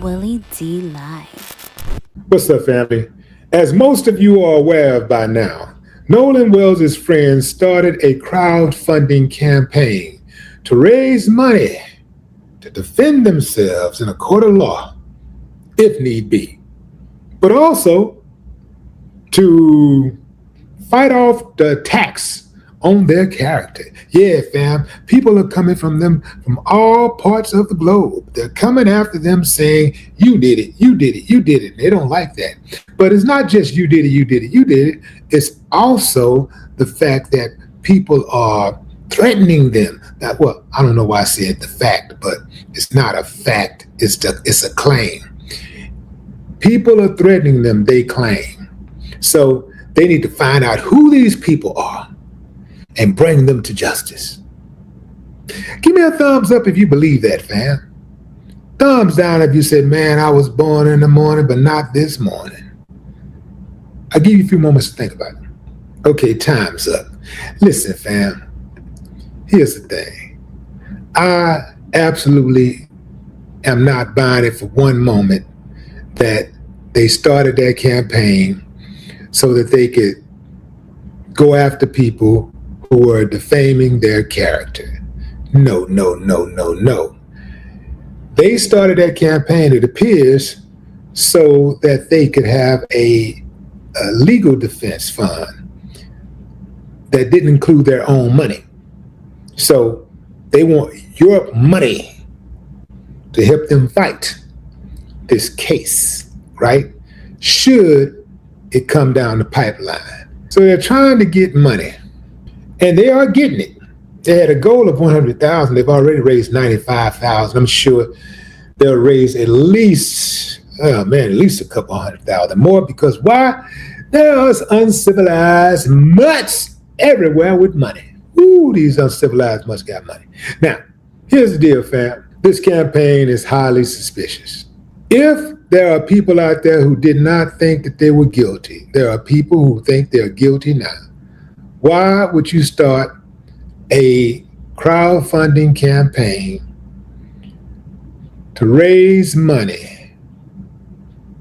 Willie D live. What's up, family? As most of you are aware of by now, Nolan Wells' friends started a crowdfunding campaign to raise money to defend themselves in a court of law, if need be, but also to fight off the attacks on their character. Yeah, fam, people are coming from them from all parts of the globe. They're coming after them saying, you did it, you did it, you did it. They don't like that. But it's not just you did it, you did it, you did it. It's also the fact that people are threatening them. That, well, I don't know why I said the fact, but it's not a fact, it's a claim. People are threatening them, they claim. So they need to find out who these people are and bring them to justice. Give me a thumbs up if you believe that, fam. Thumbs down if you said, man, I was born in the morning, but not this morning. I'll give you a few moments to think about it. Okay, time's up. Listen, fam, here's the thing. I absolutely am not buying it for one moment that they started their campaign so that they could go after people who are defaming their character. No. They started that campaign, it appears, so that they could have a legal defense fund that didn't include their own money. So they want your money to help them fight this case, right? Should it come down the pipeline. So they're trying to get money. And they are getting it. They had a goal of 100,000. They've already raised 95,000. I'm sure they'll raise at least a couple 100,000 more, because why? There's uncivilized mutts everywhere with money. Ooh, these uncivilized mutts got money. Now, here's the deal, fam. This campaign is highly suspicious. If there are people out there who did not think that they were guilty, there are people who think they're guilty now. Why would you start a crowdfunding campaign to raise money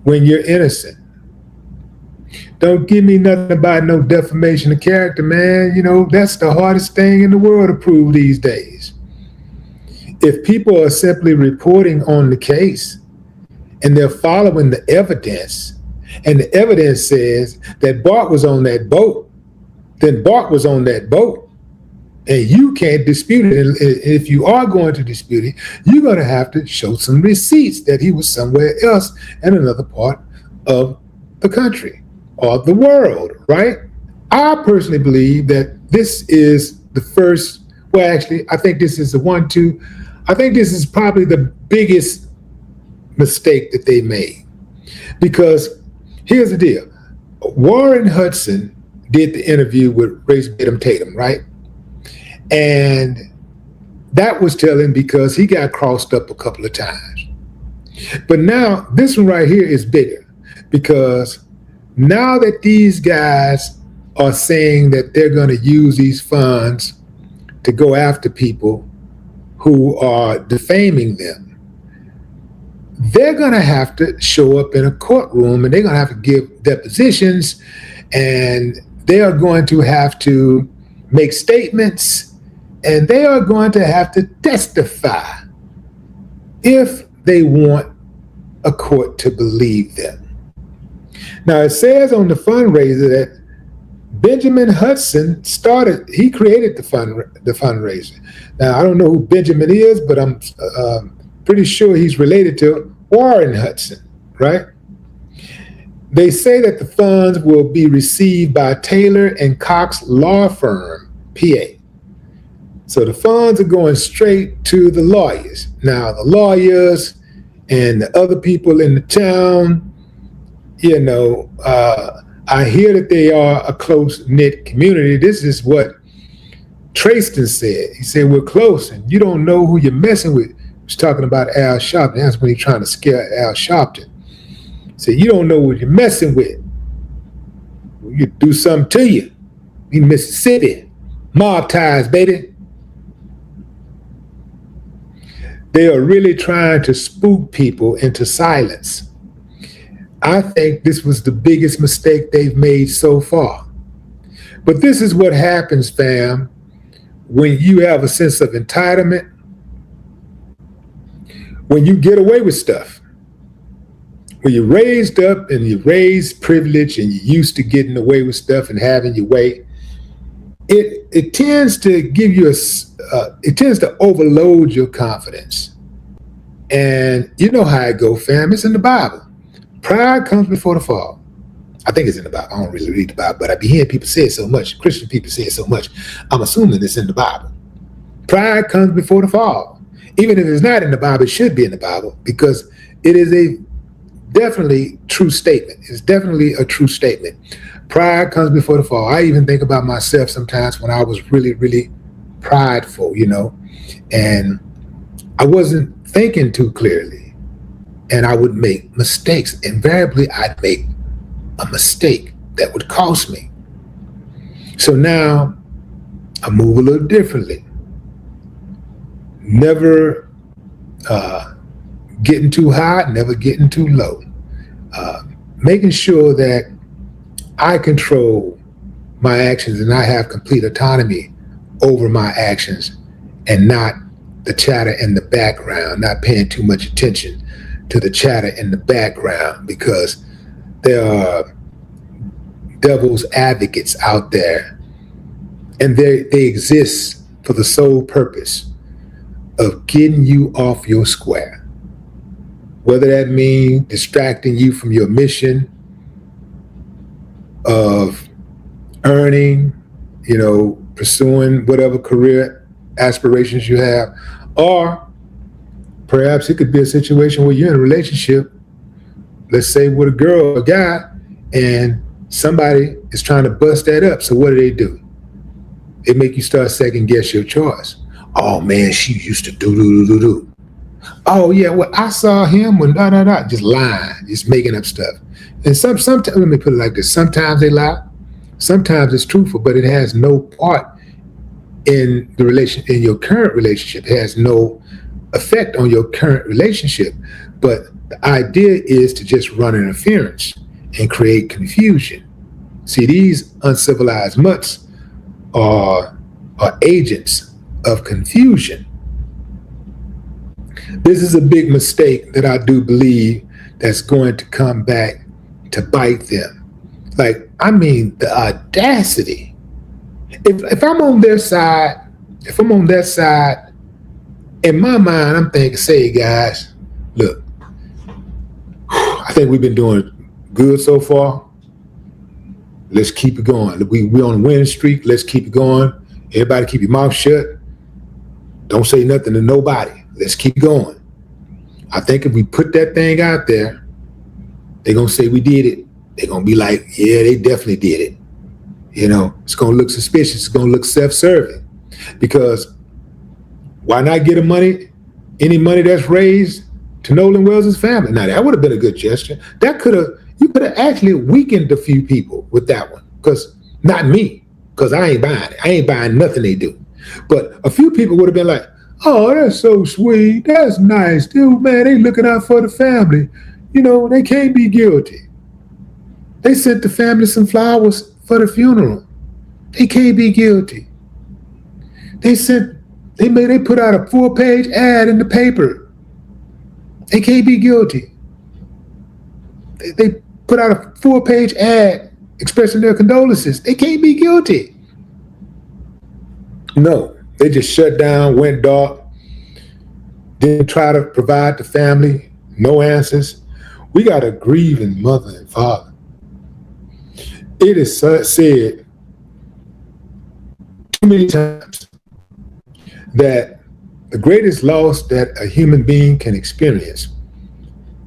when you're innocent? Don't give me nothing about no defamation of character, man. You know, that's the hardest thing in the world to prove these days. If people are simply reporting on the case and they're following the evidence, and the evidence says that Bart was on that boat, then Bart was on that boat, and you can't dispute it. And if you are going to dispute it, you're going to have to show some receipts that he was somewhere else in another part of the country or the world, right? I personally believe that this is the first, well, actually, I think this is I think this is probably the biggest mistake that they made. Because here's the deal. Warren Hudson did the interview with Race Batum Tatum, right? And that was telling because he got crossed up a couple of times. But now this one right here is bigger, because now that these guys are saying that they're going to use these funds to go after people who are defaming them, they're going to have to show up in a courtroom and they're going to have to give depositions, and they are going to have to make statements, and they are going to have to testify if they want a court to believe them. Now, it says on the fundraiser that Benjamin Hudson he created the fundraiser. Now, I don't know who Benjamin is, but I'm pretty sure he's related to Warren Hudson, right? They say that the funds will be received by Taylor and Cox Law Firm, PA. So the funds are going straight to the lawyers. Now, the lawyers and the other people in the town, you know, I hear that they are a close-knit community. This is what Trayston said. He said, we're close, and you don't know who you're messing with. He was talking about Al Sharpton. That's when he's trying to scare Al Sharpton. Say, you don't know what you're messing with. You do something to you. In Mississippi. Mob ties, baby. They are really trying to spook people into silence. I think this was the biggest mistake they've made so far. But this is what happens, fam, when you have a sense of entitlement, when you get away with stuff. When you're raised up and you're raised privileged and you're used to getting away with stuff and having your way, it tends to give you it tends to overload your confidence. And you know how it go, fam. It's in the Bible. Pride comes before the fall. I think it's in the Bible. I don't really read the Bible, but I be hearing people say it so much. Christian people say it so much. I'm assuming it's in the Bible. Pride comes before the fall. Even if it's not in the Bible, it should be in the Bible because it is a definitely true statement. It's definitely a true statement. Pride comes before the fall. I even think about myself sometimes when I was really, really prideful, and I wasn't thinking too clearly, and I would make mistakes. Invariably, I'd make a mistake that would cost me. So now I move a little differently. Never getting too high, never getting too low. Making sure that I control my actions and I have complete autonomy over my actions and not the chatter in the background, not paying too much attention to the chatter in the background because there are devil's advocates out there and they exist for the sole purpose of getting you off your square. Whether that means distracting you from your mission of earning, pursuing whatever career aspirations you have, or perhaps it could be a situation where you're in a relationship, let's say with a girl or a guy, and somebody is trying to bust that up. So what do? They make you start second guess your choice. Oh man, she used to do. Oh yeah, well I saw him when just lying, just making up stuff. And sometimes, let me put it like this: sometimes they lie, sometimes it's truthful, but it has no part in in your current relationship. It has no effect on your current relationship. But the idea is to just run interference and create confusion. See, these uncivilized mutts are agents of confusion. This is a big mistake that I do believe that's going to come back to bite them. Like, I mean, the audacity. If I'm on their side, in my mind, I'm thinking, say, guys, look, I think we've been doing good so far. Let's keep it going. We're on a winning streak. Let's keep it going. Everybody keep your mouth shut. Don't say nothing to nobody. Let's keep going. I think if we put that thing out there, they're going to say we did it. They're going to be like, yeah, they definitely did it. It's going to look suspicious. It's going to look self-serving. Because why not get any money that's raised to Nolan Wells' family? Now, that would have been a good gesture. You could have actually weakened a few people with that one. Because, not me, because I ain't buying it. I ain't buying nothing they do. But a few people would have been like, oh, that's so sweet. That's nice. Dude, man, they looking out for the family. They can't be guilty. They sent the family some flowers for the funeral. They can't be guilty. They put out a 4-page ad in the paper. They can't be guilty. They put out a 4-page ad expressing their condolences. They can't be guilty. No, they just shut down, went dark, didn't try to provide the family, no answers. We got a grieving mother and father. It is said too many times that the greatest loss that a human being can experience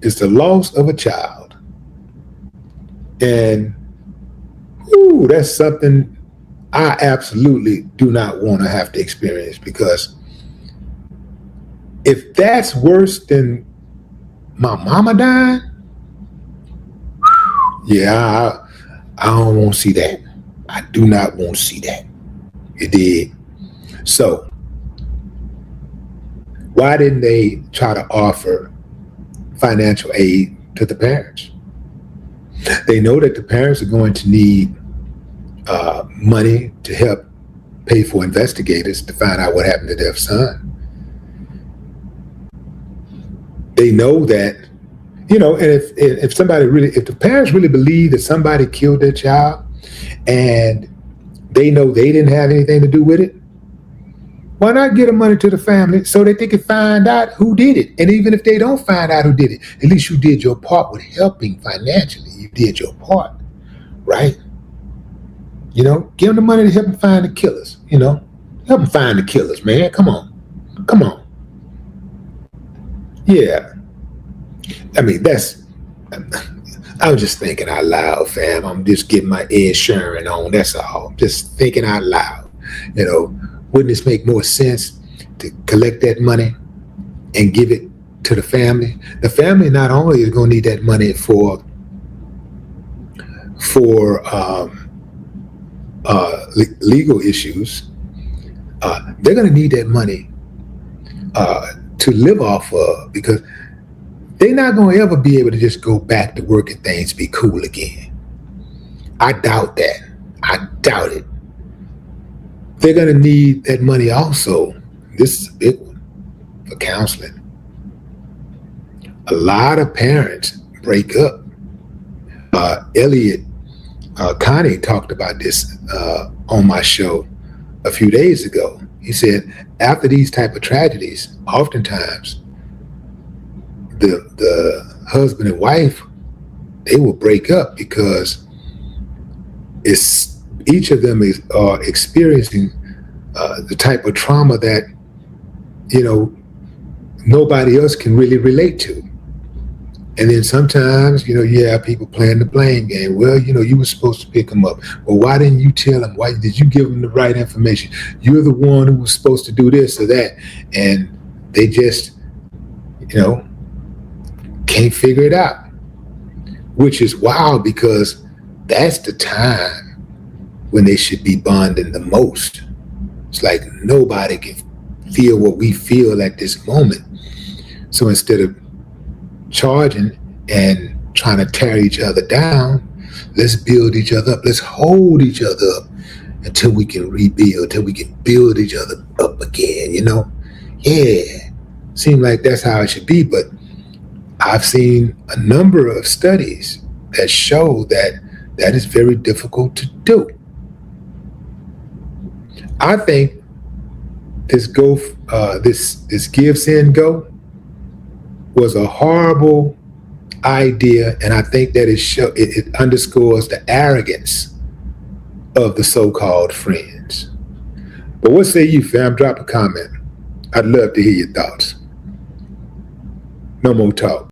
is the loss of a child. And that's something I absolutely do not want to have to experience, because if that's worse than my mama dying, yeah, I don't want to see that. I do not want to see that. You did. So Why didn't they try to offer financial aid to the parents? They know that the parents are going to need money to help pay for investigators to find out what happened to their son. They know that, and if the parents really believe that somebody killed their child and they know they didn't have anything to do with it, why not get the money to the family so that they can find out who did it? And even if they don't find out who did it, at least you did your part with helping financially. You did your part, right? Give them the money to help them find the killers, Help them find the killers, man. Come on. Yeah. I mean, I'm just thinking out loud, fam. I'm just getting my Ed Sheeran on, that's all. Just thinking out loud. Wouldn't this make more sense to collect that money and give it to the family? The family not only is going to need that money for legal issues, they're going to need that money to live off of, because they're not going to ever be able to just go back to work and things be cool again. I doubt that. I doubt it. They're going to need that money also. This is a big one for counseling. A lot of parents break up. Elliot Connie talked about this on my show a few days ago. He said after these type of tragedies, oftentimes the husband and wife, they will break up because each of them are experiencing the type of trauma that nobody else can really relate to. And then sometimes, you have people playing the blame game. Well, you were supposed to pick them up. Well, why didn't you tell them? Why did you give them the right information? You're the one who was supposed to do this or that. And they just, can't figure it out, which is wild, because that's the time when they should be bonding the most. It's like nobody can feel what we feel at this moment. So instead of charging and trying to tear each other down, let's build each other up. Let's hold each other up until we can rebuild, until we can build each other up again, Yeah, seems like that's how it should be. But I've seen a number of studies that show that is very difficult to do. I think this give, send, go was a horrible idea, and I think that it underscores the arrogance of the so-called friends. But what say you, fam? Drop a comment. I'd love to hear your thoughts. No more talk.